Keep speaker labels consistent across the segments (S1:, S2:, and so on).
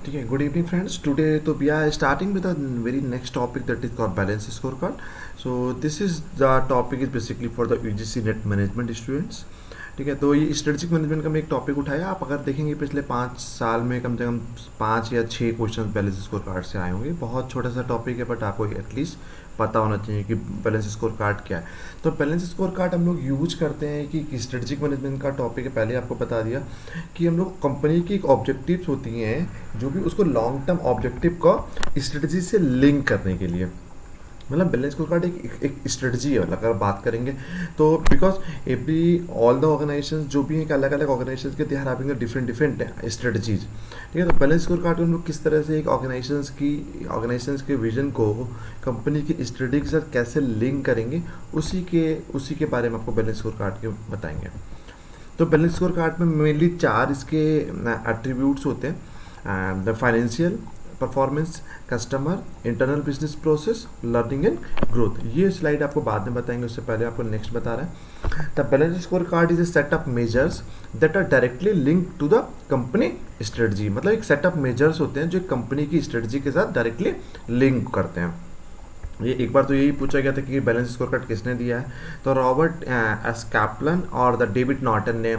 S1: ठीक है, good evening friends. Today तो we are starting with the very next topic that is called balance score card. So this is the topic is basically for the UGC NET management students. ठीक है, तो ये strategic management का मैं एक topic उठाया. आप अगर देखेंगे पिछले 5 साल में कम से कम 5 या 6 क्वेश्चन बैलेंस स्कोर कार्ड से आए होंगे. बहुत छोटा सा टॉपिक है बट आपको एटलीस्ट पता होना चाहिए कि बैलेंस स्कोर कार्ड क्या है. तो बैलेंस स्कोर कार्ड हम लोग यूज करते हैं कि स्ट्रेटेजिक मैनेजमेंट का टॉपिक है. पहले आपको बता दिया कि हम लोग कंपनी की एक ऑब्जेक्टिव्स होती हैं जो भी उसको लॉन्ग टर्म ऑब्जेक्टिव का स्ट्रेटजी से लिंक करने के लिए. मतलब बैलेंस स्कोर कार्ड एक स्ट्रेटजी है. मतलब अगर बात करेंगे तो because every all the organisation जो भी एक अलग अलग ऑर्गेनाइजेशन के they are having different different strategies. ठीक है, तो बैलेंस स्कोर कार्ड हम लोग किस तरह से एक ऑर्गेनाइजेशन के विजन को कंपनी की स्ट्रेटजी के साथ कैसे लिंक करेंगे उसी के बारे में आपको बैलेंस स्कोर कार्ड के बताएंगे. तो बैलेंस स्कोर कार्ड में मेनली 4 इसके एट्रीब्यूट्स होते हैं. The financial performance, customer, internal business process, learning and growth. ये स्लाइड आपको बाद में बताएंगे, उससे पहले आपको नेक्स्ट बता रहे हैं. The balance score card is a set of measures that are directly link to the company strategy. मतलब एक सेट ऑफ मेजर्स होते हैं जो कंपनी की स्ट्रेटजी के साथ डायरेक्टली लिंक करते हैं. ये एक बार तो यही पूछा गया था कि बैलेंस स्कोर कार्ड किसने दिया है. तो रॉबर्ट एस कैप्लन और द डेविड नॉर्टन ने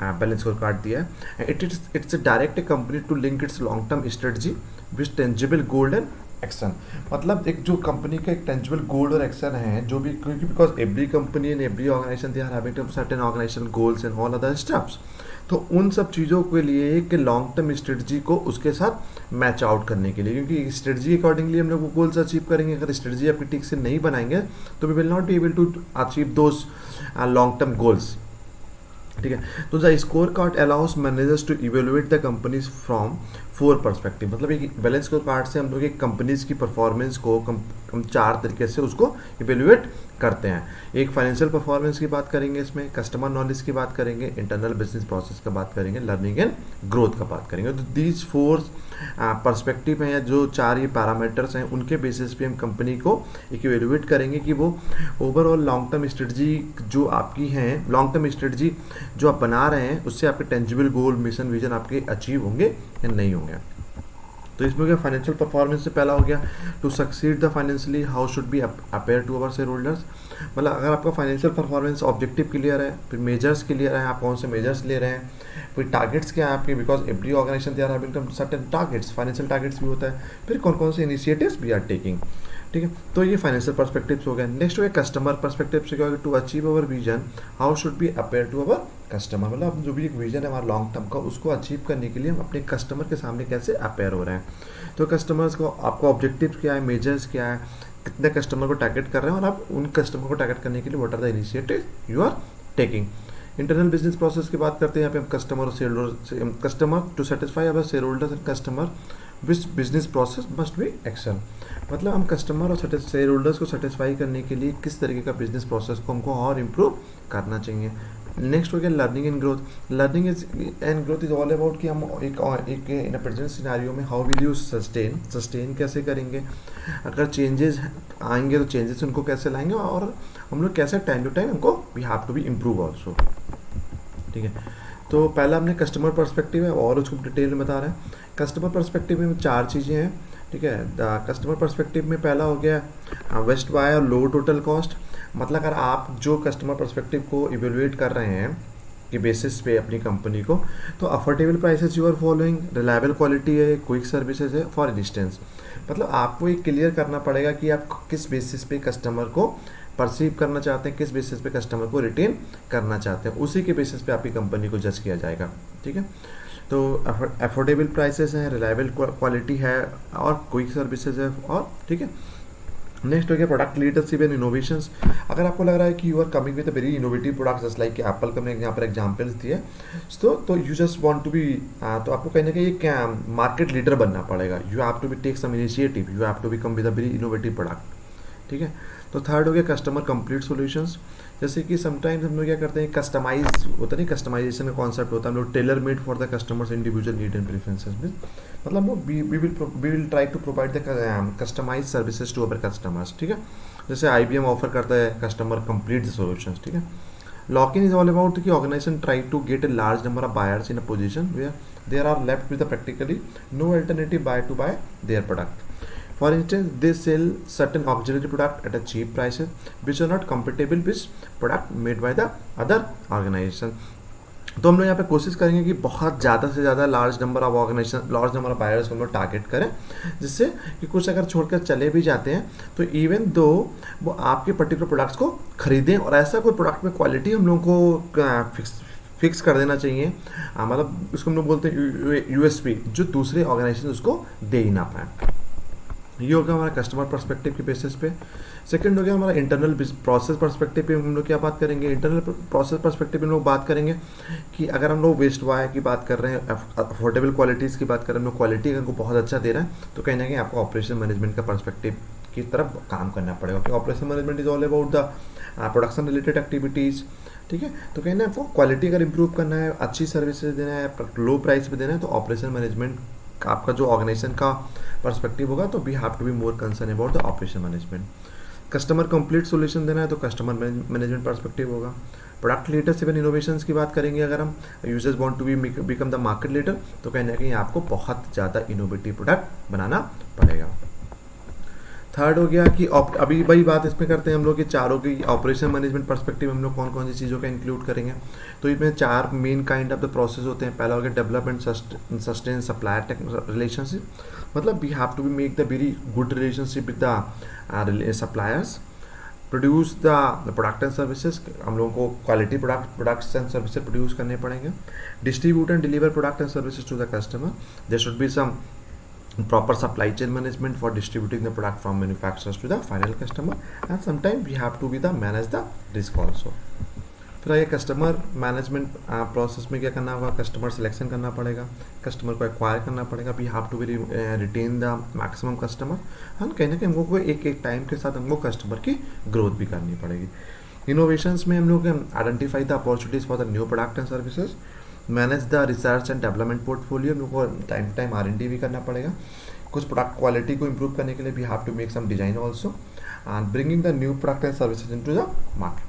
S1: बैलेंस स्कोर कार्ड दिया है. It's direct company to link its long term strategy with tangible goal and action. मतलब एक जो कंपनी का एक टेंजिबल गोल और एक्शन है जो भी, क्योंकि because every company and every organisation they are having certain organisation goals and all other steps. तो उन सब चीज़ों के लिए एक लॉन्ग टर्म स्ट्रेटजी को उसके साथ मैच आउट करने के लिए, क्योंकि स्ट्रेटजी अकॉर्डिंगली हम लोग वो गोल्स अचीव करेंगे. अगर स्ट्रेटजी आपकी ठीक से नहीं बनाएंगे तो we will not be able to achieve those long term goals. ठीक है, तो the score card allows managers to evaluate the companies from 4 perspective. मतलब एक बैलेंस स्कोर कार्ड से हम लोग एक कंपनीज की परफॉर्मेंस को हम 4 तरीके से उसको इवेलुएट करते हैं. एक फाइनेंशियल परफॉर्मेंस की बात करेंगे, इसमें कस्टमर नॉलेज की बात करेंगे, इंटरनल बिजनेस प्रोसेस का बात करेंगे, लर्निंग एंड ग्रोथ का बात करेंगे. तो दीज 4 पर्सपेक्टिव हैं, जो 4 ये पैरामीटर्स हैं, उनके बेसिस पे हम कंपनी को एक इवेलुएट करेंगे कि वो ओवरऑल लॉन्ग टर्म स्ट्रेटजी जो आपकी हैं, लॉन्ग टर्म स्ट्रेटजी जो आप बना रहे हैं उससे आपके टेंजिबल गोल, मिशन, विजन आपके अचीव होंगे या नहीं होंगे. तो इसमें क्या फाइनेंशियल परफॉर्मेंस से पहला हो गया to succeed the financially how should be appear to our shareholders. मतलब अगर आपका फाइनेंशियल परफॉर्मेंस ऑब्जेक्टिव क्लियर है, फिर मेजर्स क्लियर है, आप कौन से मेजर्स ले रहे हैं, फिर टारगेट्स क्या है आपके, because every organisation they are having certain targets, financial targets भी होता है, फिर कौन कौन से इनिशिएटिव्स वी आर टेकिंग. ठीक है, तो ये फाइनेंशियल पर्सपेक्टिव्स हो गए. नेक्स्ट हो गया कस्टमर पर्सपेक्टिव से. क्या होगा, to achieve our vision how should be appear to our customer. मतलब जो भी एक विजन है हमारा लॉन्ग टर्म का, उसको अचीव करने के लिए हम अपने कस्टमर के सामने कैसे अपेयर हो रहे हैं. तो कस्टमर्स को आपको ऑब्जेक्टिव क्या है, मेजर्स क्या है, कितने कस्टमर को टारगेट कर रहे हैं और आप उन कस्टमर को टारगेट करने के लिए what are the initiative you are taking. Internal business process की बात करते हैं. यहाँ पे हम कस्टमर और shareholder, customer to satisfy our shareholders and customer which business process must be action. मतलब हम कस्टमर और शेयर होल्डर्स को सेटिस्फाई करने के लिए किस तरीके का बिजनेस प्रोसेस को हमको और इम्प्रूव करना चाहिए. नेक्स्ट हो गया learning and growth. Learning is and growth is all about कि हम एक इन अ प्रेजेंट सिनेरियो में हाउ विल यू सस्टेन कैसे करेंगे, अगर चेंजेस आएंगे तो चेंजेस उनको कैसे लाएंगे, और हम लोग कैसे टाइम टू टाइम हमको we have to be improve also. ठीक है, तो पहला हमने कस्टमर पर्सपेक्टिव है और उसको डिटेल में बता रहे हैं. कस्टमर पर्सपेक्टिव में 4 चीज़ें हैं. ठीक है, कस्टमर पर्सपेक्टिव में पहला हो गया वेस्ट बाय और लो टोटल कॉस्ट. मतलब अगर आप जो कस्टमर पर्सपेक्टिव को इवेलुएट कर रहे हैं कि बेसिस पे अपनी कंपनी को, तो affordable prices you are following, reliable quality है, क्विक सर्विसेज है. फॉर इंस्टेंस मतलब आपको ये क्लियर करना पड़ेगा कि आप किस बेसिस पे कस्टमर को परसीव करना चाहते हैं, किस बेसिस पे कस्टमर को रिटेन करना चाहते हैं, उसी के बेसिस पे आपकी कंपनी को जज किया जाएगा. ठीक है, तो अफोर्डेबल प्राइसेस हैं, रिलायबल क्वालिटी है और क्विक सर्विसेज है. और ठीक है, नेक्स्ट हो गया प्रोडक्ट लीडरशिप एंड इनोवेशंस. अगर आपको लग रहा है कि you are coming with a very innovative products just like Apple का मैंने यहाँ पर एग्जांपल्स दिए, तो you just want to be, तो आपको कहीं ना कहीं एक मार्केट लीडर बनना पड़ेगा. You have to be take some initiative, you have to be come with a very innovative product. ठीक है, तो थर्ड हो गया कस्टमर कंप्लीट सॉल्यूशंस. जैसे कि समटाइम्स हम लोग क्या करते हैं, कस्टमाइज होता नहीं, कस्टमाइजेशन का कॉन्सेप्ट होता है, हम लोग tailor made for the customers individual need and preferences में. मतलब हम लोग we will try to provide the customise services to our customers. ठीक है, जैसे IBM ऑफर करता है कस्टमर कंप्लीट सोल्यूशंस. ठीक है, Lock-in is all about कि organization try to get a large number of buyers in a position where they are left with a practically no alternative buyer to buy their product. For instance, they sell certain auxiliary product at a cheap prices which are not compatible with product made by the other organization. तो हम लोग यहाँ पे कोशिश करेंगे कि बहुत ज़्यादा से ज़्यादा लार्ज नंबर ऑफ बायर्स को हम लोग टारगेट करें, जिससे कि कुछ अगर छोड़कर चले भी जाते हैं तो इवन दो वो आपके पर्टिकुलर प्रोडक्ट्स को खरीदें, और ऐसा कोई प्रोडक्ट में क्वालिटी हम लोगों को फिक्स कर देना चाहिए, मतलब उसको हम लोग बोलते हैं यूएसपी, जो दूसरे ऑर्गेनाइजेशन उसको दे ही ना पाए। ये हो गया हमारा कस्टमर पर्सपेक्टिव के बेसिस पे। सेकंड हो गया हमारा इंटरनल प्रोसेस पर्सपेक्टिव पे हम लोग क्या बात करेंगे। इंटरनल प्रोसेस पर्सपेक्टिव में हम लोग बात करेंगे कि अगर हम लोग वेस्ट वायर की बात कर रहे हैं, अफोर्डेबल क्वालिटीज़ की बात कर रहे हैं, हम लोग क्वालिटी अगर बहुत अच्छा दे रहा है तो कहीं ना कहीं आपको ऑपरेशन मैनेजमेंट का पर्सपेक्टिव की तरफ काम करना पड़ेगा, क्योंकि operation management is all about the production related activities. ठीक है, तो कहीं ना आपको क्वालिटी अगर इंप्रूव करना है, अच्छी सर्विसेज देना है, लो प्राइस पे देना है, तो ऑपरेशन मैनेजमेंट आपका जो ऑर्गेनाइजेशन का पर्सपेक्टिव होगा, तो we have to be more concern about the operation management. Customer complete solution देना है तो कस्टमर मैनेजमेंट पर्सपेक्टिव होगा। प्रोडक्ट लीडरशिप एंड इनोवेशंस की बात करेंगे, अगर हम users want to be become the market leader, तो कहीं ना कहीं आपको बहुत ज़्यादा इनोवेटिव प्रोडक्ट बनाना पड़ेगा। थर्ड हो गया कि अभी वही बात इसमें करते हैं हम लोग कि चारों की ऑपरेशन मैनेजमेंट पर्सपेक्टिव हम लोग कौन कौन सी चीज़ों का इंक्लूड करेंगे। तो इसमें चार main kind of the process होते हैं। पहला हो गया डेवलपमेंट सस्टेन सप्लायर रिलेशनशिप, मतलब we have to be make the very good relationship with the suppliers. Produce the product and services, हम लोगों को क्वालिटी प्रोडक्ट्स एंड सर्विसेज प्रोड्यूस करने पड़ेंगे। Distribute and deliver product and services to the customer, there should be some proper supply chain management for distributing the product from manufacturers to the final customer, and sometimes we have to be the manage the risk also। फिर आगे customer management process में क्या करना होगा, customer selection करना पड़ेगा, customer को acquire करना पड़ेगा, we have to be retain the maximum customer, हम कहीं ना कहीं हमको एक टाइम के साथ हमको कस्टमर की ग्रोथ भी करनी पड़ेगी। इनोवेशंस में हम लोग identify the opportunities for the new product and services, manage the research and development portfolio, हम लोग को टाइम टू टाइम R&D भी करना पड़ेगा। कुछ प्रोडक्ट क्वालिटी को इंप्रूव करने के लिए we have to make some design also, and bringing the new product and services into the market.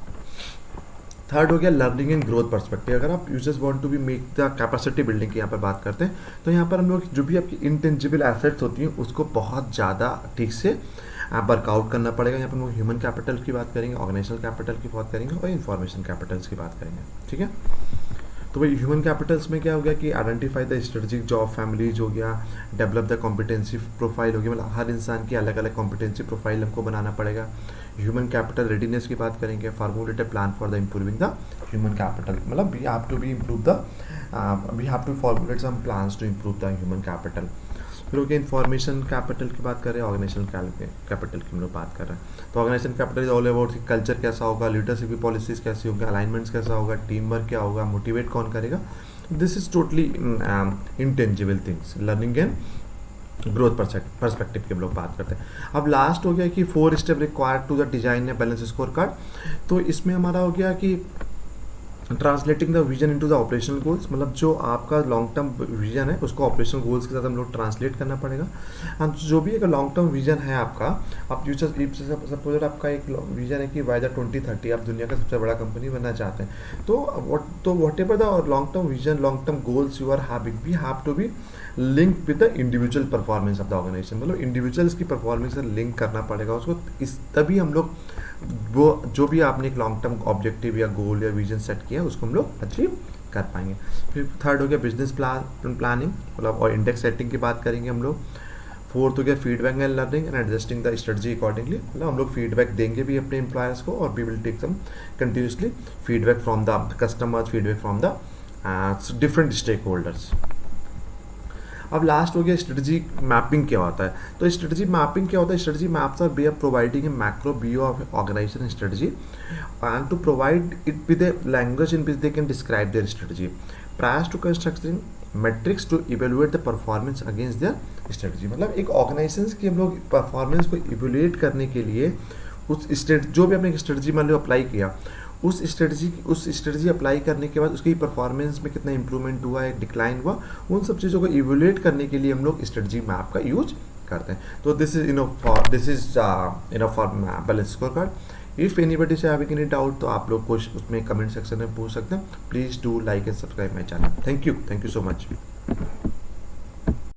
S1: Third हो गया लर्निंग एंड ग्रोथ पर्सपेक्टिव। अगर आप users want to be make the capacity building की यहाँ पर बात करते हैं, तो यहाँ पर हम लोग जो भी आपकी इंटेंजिबल एसेट्स होती हैं उसको बहुत ज़्यादा ठीक से वर्कआउट करना पड़ेगा। यहाँ पर हम लोग ह्यूमन कैपिटल की बात करेंगे, ऑर्गेनाइजेशनल कैपिटल की बात करेंगे और इंफॉर्मेशन कैपिटल्स की बात करेंगे। ठीक है, तो भाई ह्यूमन कैपिटल्स में क्या हो गया कि identify the strategic job families हो गया, डेवलप द कॉम्पिटेंसी प्रोफाइल हो गया, मतलब हर इंसान की अलग अलग कॉम्पिटेंसी प्रोफाइल हमको बनाना पड़ेगा। ह्यूमन कैपिटल रेडीनेस की बात करेंगे, formulate a plan for the improving the human capital, मतलब we have to be improve the we have to formulate some plans to improve the human capital. फिर हो गया information capital की बात करें, ऑर्गेनाइजेशनल कैपिटल की हम लोग बात कर रहे हैं। तो organisation capital is all about culture कैसा होगा, लीडरशिप की पॉलिसीज कैसी होगी, अलाइनमेंट्स कैसा होगा, टीम वर्क क्या होगा, मोटिवेट कौन करेगा, this is totally intangible things, learning and growth perspective की हम लोग बात करते हैं। अब लास्ट हो गया कि 4 step required to the design या बैलेंस स्कोर कार्ड। तो इसमें हमारा हो गया कि translating the vision into the operational goals, मतलब जो आपका लॉन्ग टर्म विजन है उसको ऑपरेशनल गोल्स के साथ हम लोग ट्रांसलेट करना पड़ेगा। और जो भी एक लॉन्ग टर्म विजन है आपका, आप सपोज आपका एक विजन है कि बाय द 2030 आप दुनिया का सबसे बड़ा कंपनी बनना चाहते हैं, तो whatever the long term vision, long term goals you are having, we have to be link with the individual performance of the organisation, मतलब इंडिविजुअल्स की परफॉर्मेंस से लिंक करना पड़ेगा उसको, इस तभी हम लोग वो जो भी आपने एक लॉन्ग टर्म ऑब्जेक्टिव या गोल या विजन सेट किया उसको हम लोग अचीव कर पाएंगे। फिर थर्ड हो गया बिजनेस प्लानिंग, मतलब और इंडेक्स सेटिंग की बात करेंगे हम लोग। फोर्थ हो गया feedback and learning and adjusting the strategy accordingly, मतलब हम लोग फीडबैक देंगे भी अपने एम्प्लॉयर्स को, और we will take some continuously feedback from the customers, feedback from the different stakeholders. अब लास्ट हो गया स्ट्रेटजी मैपिंग क्या होता है। तो स्ट्रेटजी मैपिंग क्या होता है, strategy maps are way of providing a macro view of organisation strategy and to provide it with a language in which they can describe their strategy priors to constructing metrics to evaluate the performance against their strategy, मतलब एक organisation की हम लोग performance को evaluate करने के लिए उस जो भी हमने स्ट्रेटजी मान लो अप्लाई किया, उस स्ट्रेटजी अप्लाई करने के बाद उसकी परफॉर्मेंस में कितना इंप्रूवमेंट हुआ है, डिक्लाइन हुआ, उन सब चीज़ों को इवेलुएट करने के लिए हम लोग स्ट्रेटजी मैप का यूज करते हैं। तो this is enough for balance scorecard. If anybody से हैविंग एनी डाउट तो आप लोग कुछ उसमें कमेंट सेक्शन में पूछ सकते हैं. Please do like and subscribe my channel. Thank you so much.